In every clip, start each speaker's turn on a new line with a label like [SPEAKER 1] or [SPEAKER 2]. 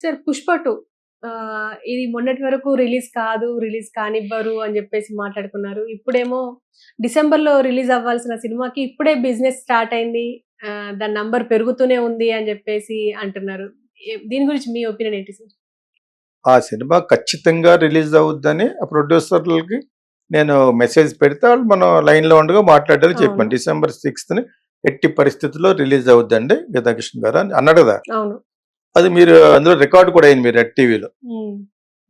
[SPEAKER 1] Sir 'Pushpa 2' ఇది మొన్నటి వరకు రిలీజ్ కానివ్వరు అని జెప్పేసి మాట్లాడుకున్నారు. ఇప్పుడేమో డిసెంబర్‌లో రిలీజ్ అవ్వాల్సిన సినిమాకి ఇప్పుడే బిజినెస్ స్టార్ట్ అయింది. దాని నంబర్ పెరుగుతూనే ఉంది అని జెప్పేసి అంటున్నారు. దీని గురించి మీ ఒపీనియన్ ఏంటి సార్?
[SPEAKER 2] ఆ సినిమా ఖచ్చితంగా రిలీజ్ అవుద్దని ఆ ప్రొడ్యూసర్లకి నేను మెసేజ్ పెడితే వాళ్ళు మనం లైన్‌లో ఉండగా మాట్లాడారు చెప్పాను.
[SPEAKER 1] అవును.
[SPEAKER 2] డిసెంబర్ 6థ్ ఎట్టి పరిస్థితుల్లో రిలీజ్ అవుద్దండి గీతాకృష్ణ గారు అని అన్నాడు కదా!
[SPEAKER 1] అవును.
[SPEAKER 2] అది మీరు అందులో రికార్డ్ కూడా అయింది మీరు రెడ్ టీవీలో.
[SPEAKER 1] హ్మ్.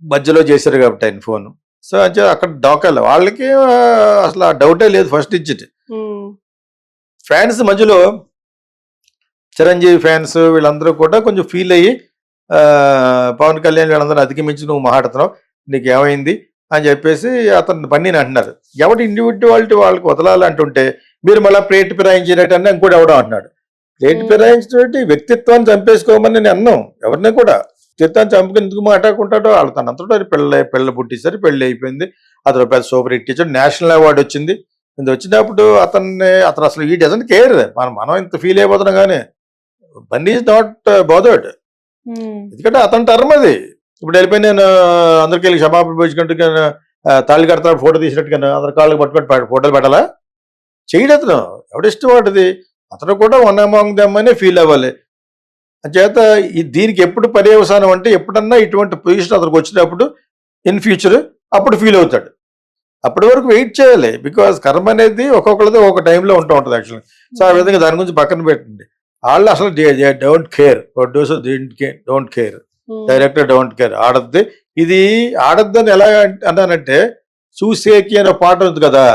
[SPEAKER 2] మధ్యలో చేశారు కాబట్టి ఆయన ఫోను. సో, అంటే అక్కడ డోకాలే. వాళ్ళకి అసలు ఆ డౌటే లేదు ఫస్ట్ నుంచి.
[SPEAKER 1] హ్మ్.
[SPEAKER 2] ఫ్యాన్స్ మధ్యలో చిరంజీవి ఫ్యాన్స్ వీళ్ళందరూ కూడా కొంచెం ఫీల్ అయ్యి పవన్ కళ్యాణ్ వీళ్ళందరూ అధిగమించి నువ్వు మాట్లాడుతున్నావు నీకేమైంది అని చెప్పేసి అతను పన్నీని అంటున్నారు. ఎవరి ఇండివిజువాలిటీ వాళ్ళకి వదలాలంటుంటే మీరు మళ్ళీ ప్రేట్ ఫిరాయించినట్టు అన్న ఇంకోటి ఎవడో అంటున్నాడు. ప్రేట్ ఫిరాయించినట్టు వ్యక్తిత్వాన్ని చంపేసుకోమని నేను అన్నాం ఎవరిని కూడా. వ్యక్తిత్వాన్ని చంపుకుని ఎందుకు మాట్లాడుకుంటాడో వాళ్ళు తనంతటా పిల్ల పుట్టించారు, పెళ్లి అయిపోయింది. అతను పెద్ద సూపర్ హిట్ ఇచ్చాడు, నేషనల్ అవార్డు వచ్చింది. ఇది వచ్చినప్పుడు అతను అసలు ఈ డజంట్ కేర్. మనం ఇంత ఫీల్ అయిపోతున్నాం కానీ బన్నీ ఈజ్ నాట్ బోదర్డ్. ఎందుకంటే అతని టర్మ్ అది. ఇప్పుడు వెళ్ళిపోయి నేను అందరికి వెళ్ళి క్షమాపణ పోయించుకుంటూ తాళి కడతా ఫోటో తీసినట్టుగా అందరి కాళ్ళకి పట్టుకొని ఫోటోలు పెట్టాలా? చేయడు అతను. ఎవడిష్టం వాటిది. అతను కూడా వన్ అమాంగ్ దెమ్ అనే ఫీల్ అవ్వాలి. అంచేత దీనికి ఎప్పుడు పర్యవసానం అంటే ఎప్పుడన్నా ఇటువంటి పొజిషన్ అతనికి వచ్చినప్పుడు ఇన్ ఫ్యూచర్ అప్పుడు ఫీల్ అవుతాడు. అప్పటి వరకు వెయిట్ చేయాలి. బికాజ్ కర్మ అనేది ఒక్కొక్కరిది ఒక టైంలో ఉంటూ ఉంటుంది యాక్చువల్లీ. సో ఆ విధంగా దాని గురించి పక్కన పెట్టండి. వాళ్ళు అసలు don't care. Producer don't care, director don't care. ఆడద్ది ఇది ఆడద్దని ఎలా అన్నానంటే చూసేకి అనే పాట ఉంది కదా,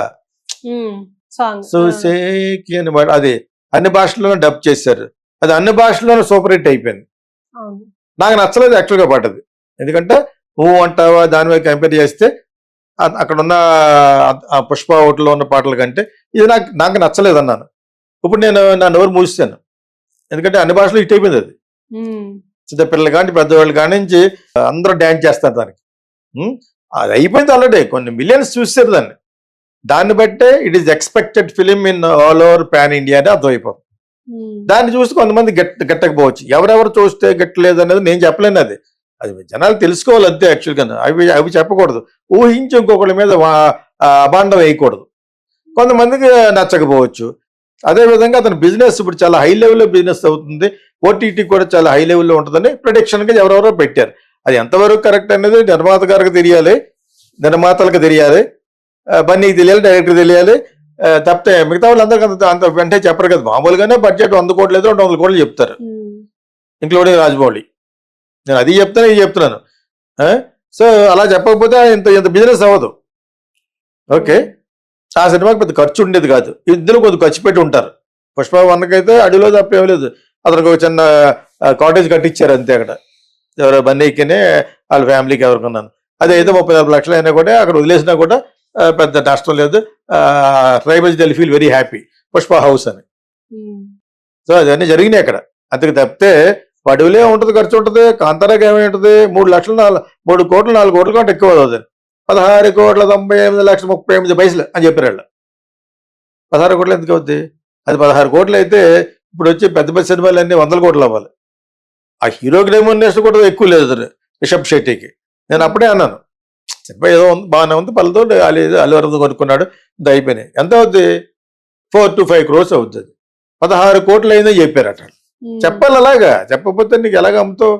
[SPEAKER 2] చూసేకి అని అది అన్ని భాషల్లోనూ డబ్ చేశారు. అది అన్ని భాషల్లోనూ సూపర్ హిట్ అయిపోయింది. నాకు నచ్చలేదు యాక్చువల్గా పాట అది. ఎందుకంటే నువ్వు అంటావా దాని మీద కంపేర్ చేస్తే అక్కడ ఉన్న పుష్ప ఓట్లో ఉన్న పాటల కంటే ఇది నాకు నచ్చలేదు అన్నాను. ఇప్పుడు నేను నా నోరు మూసాను. ఎందుకంటే అన్ని భాషలు హిట్ అయిపోయింది అది. చిన్నపిల్లలు కానీ పెద్దవాళ్ళు కానించి అందరూ డ్యాన్స్ చేస్తారు దానికి. అది అయిపోయింది ఆల్రెడీ. కొన్ని మిలియన్స్ చూసారు దాన్ని. దాన్ని బట్టే it is expected film in all over pan India అని అర్థమైపోతుంది. దాన్ని చూసి కొంతమంది గట్టకపోవచ్చు. ఎవరెవరు చూస్తే గట్టలేదు అనేది నేను చెప్పలేను. అది జనాలు తెలుసుకోవాలి అంతే యాక్చువల్గా. అవి చెప్పకూడదు. ఊహించి ఇంకొకళ్ళ మీద అభాండం వేయకూడదు. కొంతమందికి నచ్చకపోవచ్చు. అదేవిధంగా అతని బిజినెస్ ఇప్పుడు చాలా హై లెవెల్లో బిజినెస్ అవుతుంది. ఓటీటీ కూడా చాలా హై లెవెల్లో ఉంటుందని ప్రిడిక్షన్గా ఎవరెవరో పెట్టారు. అది ఎంతవరకు కరెక్ట్ అనేది నిర్మాత గారికి తెలియాలి, నిర్మాతలకు తెలియాలి, బన్నీకి తెలియాలి, డైరెక్టర్ తెలియాలి. తప్పితే మిగతా వాళ్ళందరికీ అంత వెంటనే చెప్పరు కదా. మామూలుగానే బడ్జెట్ 100 కోట్లు లేదు 200 కోట్లు చెప్తారు, ఇంక్లూడింగ్ రాజమౌళి. నేను అది చెప్తాను ఇది చెప్తున్నాను. సో అలా చెప్పకపోతే ఇంత బిజినెస్ అవ్వదు. ఓకే, ఆ సినిమాకి పెద్ద ఖర్చు ఉండేది కాదు. ఇద్దరు కొంచెం ఖర్చు పెట్టి ఉంటారు. పుష్ప 1 అయితే అడిలో తప్పేం లేదు. అతనికి ఒక చిన్న కాటేజ్ కట్టించారు అంతే అక్కడ. ఎవరో బన్నీకినే వాళ్ళ ఫ్యామిలీకి ఎవరికొన్నాను. అదే ఏదో 34 లక్షలు అయినా కూడా అక్కడ వదిలేసినా కూడా పెద్ద నష్టం లేదు. Tribals they feel very happy Pushpa house అని. సో అవన్నీ జరిగినాయి అక్కడ. అంతకు తప్పితే పడివలే ఉంటుంది, ఖర్చు ఉంటుంది. కాంతారాకి ఏమై ఉంటుంది 3 లక్షలు 3 కోట్లు 4 కోట్ల కంటే ఎక్కువ అవుతుంది. 16,98,38,38 అని చెప్పారు వాళ్ళు. 16 కోట్లు ఎందుకు అవుద్ది? అది 16 కోట్లు అయితే ఇప్పుడు వచ్చి పెద్ద పెద్ద సినిమాలు అన్నీ 100 కోట్లు అవ్వాలి. ఆ హీరోకి రెమ్యూనరేషన్ కూడా ఎక్కువ లేదు రిషబ్ శెట్టికి. నేను అప్పుడే అన్నాను సినిమా ఏదో బాగానే ఉంది, పల్లెతో అల్లు అరవింద్ కొనుక్కున్నాడు, ఇది అయిపోయినాయి. ఎంత అవుద్ది? 4 to 5 crores అవుతుంది. 16 కోట్లు అయిందని చెప్పారు అట్లా. చెప్పాలి అలాగా. చెప్పకపోతే నీకు ఎలాగ అమ్ముతావు?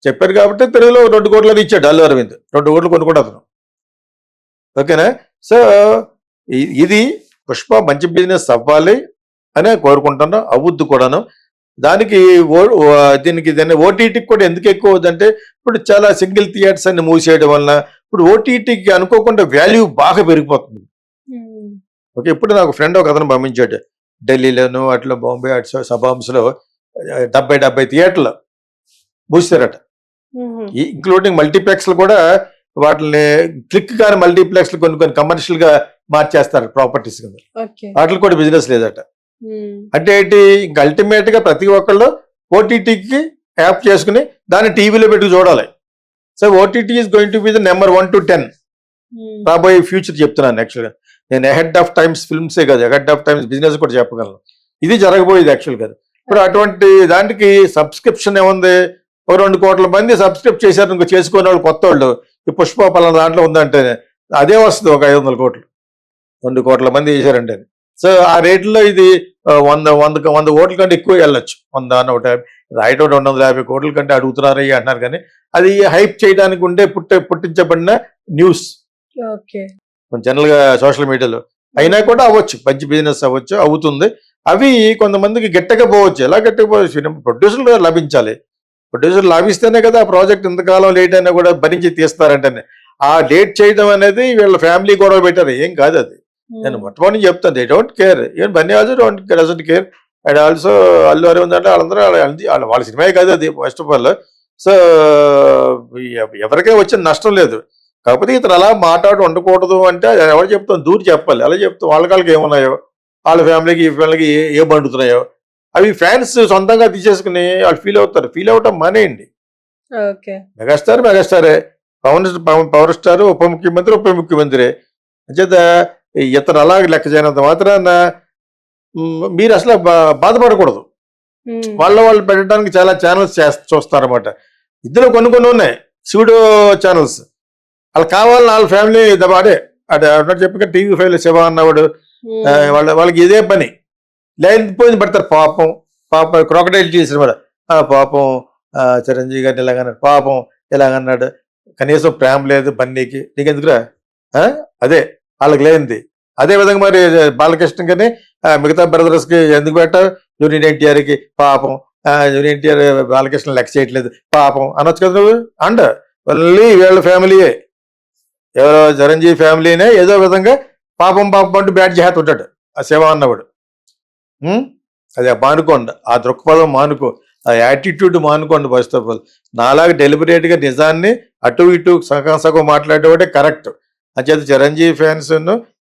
[SPEAKER 2] చెప్పారు కాబట్టి తెలుగులో 2 కోట్లని ఇచ్చాడు అల్లు అరవింద్. 2 కోట్లు కొనుక్కోడు అతను. ఓకేనా? సో ఇది పుష్ప మంచి బిజినెస్ అవ్వాలి అనే కోరుకుంటున్నా, అవుద్దు కూడాను. దానికి దీన్ని ఓటీటీకి కూడా ఎందుకు ఎక్కువ అవుతుందంటే ఇప్పుడు చాలా సింగిల్ థియేటర్స్ అన్ని మూసేయడం వలన ఇప్పుడు ఓటీటీకి అనుకోకుండా వాల్యూ బాగా పెరిగిపోతుంది. ఓకే, ఇప్పుడు నాకు ఫ్రెండ్ ఒక అతను పంపించాడు. ఢిల్లీలోను అట్లా బాంబే అటు సబాంస్లో 70 థియేటర్లు మూసారట. ఇంక్లూడింగ్ మల్టీప్లెక్స్లు కూడా వాటిని క్లిక్ కాని మల్టీప్లెక్స్లు కొన్ని కమర్షియల్ గా మార్చేస్తారు ప్రాపర్టీస్ కింద. వాటికి కూడా బిజినెస్ లేదట. అంటే ఏంటి? ఇంకా అల్టిమేట్ గా ప్రతి ఒక్కళ్ళు ఓటీటీకి యాప్ చేసుకుని దాన్ని టీవీలో పెట్టుకు చూడాలి. So OTT is going to be the number 1 to 10 రాబోయే ఫ్యూచర్ చెప్తున్నాను. యాక్చువల్గా నేను అహెడ్ ఆఫ్ టైమ్స్ ఫిల్మ్సే కాదు, అహెడ్ ఆఫ్ టైమ్స్ బిజినెస్ కూడా చెప్పగలను. ఇది జరగబోయేది యాక్చువల్ కాదు. ఇప్పుడు అటువంటి దానికి సబ్స్క్రిప్షన్ ఏముంది? ఒక 2 కోట్ల మంది సబ్స్క్రైబ్ చేశారు, ఇంకో చేసుకునే వాళ్ళు కొత్త వాళ్ళు, ఈ పుష్ప పలానా దాంట్లో ఉందంటే అదే వస్తుంది ఒక 500 కోట్లు. 2 కోట్ల మంది చేశారంటే. సో ఆ రేట్లో ఇది 100 కోట్ల కంటే ఎక్కువ వెళ్ళొచ్చు. 100, 150, రైట్ 250 కోట్ల కంటే అడుగుతున్నారు అంటున్నారు. కానీ అది హైప్ చేయడానికి ఉండే పుట్టించబడిన న్యూస్
[SPEAKER 1] ఓకే.
[SPEAKER 2] జనరల్ గా సోషల్ మీడియాలో. అయినా కూడా అవ్వచ్చు, మంచి బిజినెస్ అవ్వచ్చు, అవుతుంది. అవి కొంతమందికి గట్టగా పోవచ్చు. ఎలా గట్టగా పోవచ్చు? ప్రొడ్యూసర్లు లభించాలి. ప్రొడ్యూసర్ లాభిస్తేనే కదా ఆ ప్రాజెక్ట్ ఇంతకాలం లేట్ అయినా కూడా భరించి తీస్తారంటేనే. ఆ లేట్ చేయడం అనేది వీళ్ళ ఫ్యామిలీ గొడవ పెట్టారు, ఏం కాదు అది. నేను మొట్టమొదటి చెప్తాను, they don't care. Even Bunny also doesn't care. And also Allu Aravind అంటే వాళ్ళందరూ వాళ్ళ సినిమా కాదు అది ఫస్ట్ ఆఫ్ ఆల్. సో ఎవరికైనా వచ్చిన నష్టం లేదు. కాకపోతే ఇతను అలా మాట్లాడి ఉండకూడదు అంటే ఎవరు చెప్తాం, దూరి చెప్పాలి. అలా చెప్తాం వాళ్ళకి ఏమున్నాయో, వాళ్ళ ఫ్యామిలీకి ఈ ఫ్యామిలీకి ఏ బండుతున్నాయో అవి ఫ్యాన్స్ సొంతంగా తీసేసుకుని వాళ్ళు ఫీల్ అవుతారు. ఫీల్ అవటం మానేయండి. మెగాస్టారే, పవర్ స్టార్, ఉప ముఖ్యమంత్రి. అంచేత ఇతను అలా లెక్క చేయనంత మాత్రాన మీరు అసలు బాధపడకూడదు. వాళ్ళు పెట్టడానికి చాలా ఛానల్స్ చూస్తారన్నమాట. ఇద్దరు కొన్ని ఉన్నాయి శివుడు ఛానల్స్. వాళ్ళు కావాలని వాళ్ళ ఫ్యామిలీ అదే చెప్పి TV5 శివ అన్నవాడు వాళ్ళకి ఇదే పని. లైన్ పోయింది పడతారు. పాపం క్రాకడైల్ చేసిన పాపం చిరంజీవి గారిని ఇలాగన్నాడు, పాపం ఇలాగన్నాడు, కనీసం ప్రేమ లేదు బన్నీకి, నీకెందుకురా? అదే వాళ్ళకి లేనిది. అదే విధంగా మరి బాలకృష్ణ గారిని మిగతా బ్రదర్స్ కి ఎందుకు పెట్టారు? జూనియర్ ఎన్టీఆర్కి పాపం, జూనియర్ ఎన్టీఆర్ బాలకృష్ణ లెక్క చేయట్లేదు పాపం అనొచ్చు కదా నువ్వు. అండ్ ఓన్లీ వీళ్ళ ఫ్యామిలీయే, ఎవరో చిరంజీవి ఫ్యామిలీనే ఏదో విధంగా పాపం అంటూ బ్యాట్ చేస్తుంటాడు ఆ శివ అన్నవాడు. అది మానుకోండి, ఆ దృక్పథం మానుకో, ఆ యాటిట్యూడ్ మానుకోండి. ఫస్ట్ ఆఫ్ ఆల్ నాలాగా డెలిబరేట్గా నిజాన్ని అటు ఇటు సగం మాట్లాడేవాడే కరెక్ట్. అంచేత Chiranjeevi fans,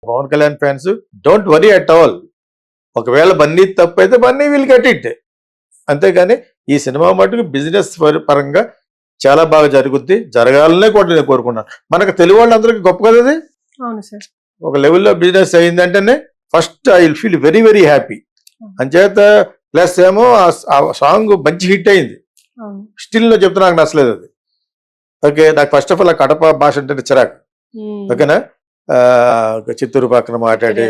[SPEAKER 2] Pawan Kalyan fans don't worry at all. ఒకవేళ బన్నీ తప్పు అయితే బన్నీ విల్ గెట్ ఇట్. అంతేగాని ఈ సినిమా మటుకు బిజినెస్ పరంగా చాలా బాగా జరుగుద్ది, జరగాలనే కూడా నేను కోరుకున్నాను. మనకు తెలుగు వాళ్ళందరికీ గొప్ప కదా అది. ఒక లెవెల్లో బిజినెస్ అయిందంటేనే first I will feel very very happy. అంచేత ప్లస్ ఏమో ఆ సాంగ్ మంచి హిట్ అయింది. స్టిల్ లో చెప్తే నాకు నచ్చలేదు అది. ఓకే, నాకు ఫస్ట్ ఆఫ్ ఆల్ ఆ కడప భాష అంటే చిరాకు. ఓకేనా, చిత్తూరు పక్కన మాట్లాడి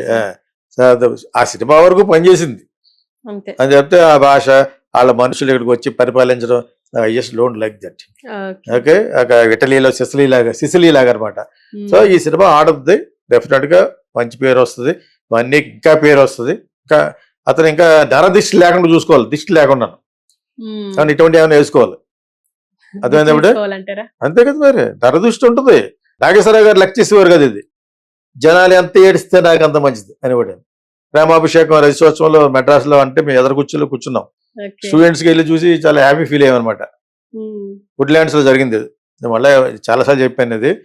[SPEAKER 2] ఆ సినిమా వరకు పనిచేసింది అని చెప్తే ఆ భాష వాళ్ళ మనుషులు ఇక్కడికి వచ్చి పరిపాలించడం I just don't like that. Okay, ఇటలీలో సిసిలీ లాగా అనమాట. సో ఈ సినిమా ఆడుద్ది, డెఫినెట్ గా మంచి పేరు వస్తుంది, అన్ని ఇంకా పేరు వస్తుంది. ఇంకా అతను ఇంకా దిష్టి లేకుండా చూసుకోవాలి, దిష్టి లేకుండా కానీ ఇటువంటి ఏమైనా వేసుకోవాలి. అర్థమైనప్పుడు అంతే కదా, మరి దృష్టి ఉంటుంది. నాగేశ్వరరావు గారు లెక్క చేసేవారు కదా, ఇది జనాలు ఎంత ఏడిస్తే నాకు అంత మంచిది అనేవాడు. ప్రేమాభిషేకం రజతోత్సవంలో మెడ్రాస్ లో అంటే మేము ఎదురు కూర్చున్నాం. స్టూడెంట్స్కి వెళ్ళి చూసి చాలా హ్యాపీ ఫీల్ అయ్యామన్నమాట. వుడ్లాండ్స్ లో జరిగింది. మళ్ళీ చాలాసార్లు చెప్పాను ఇది.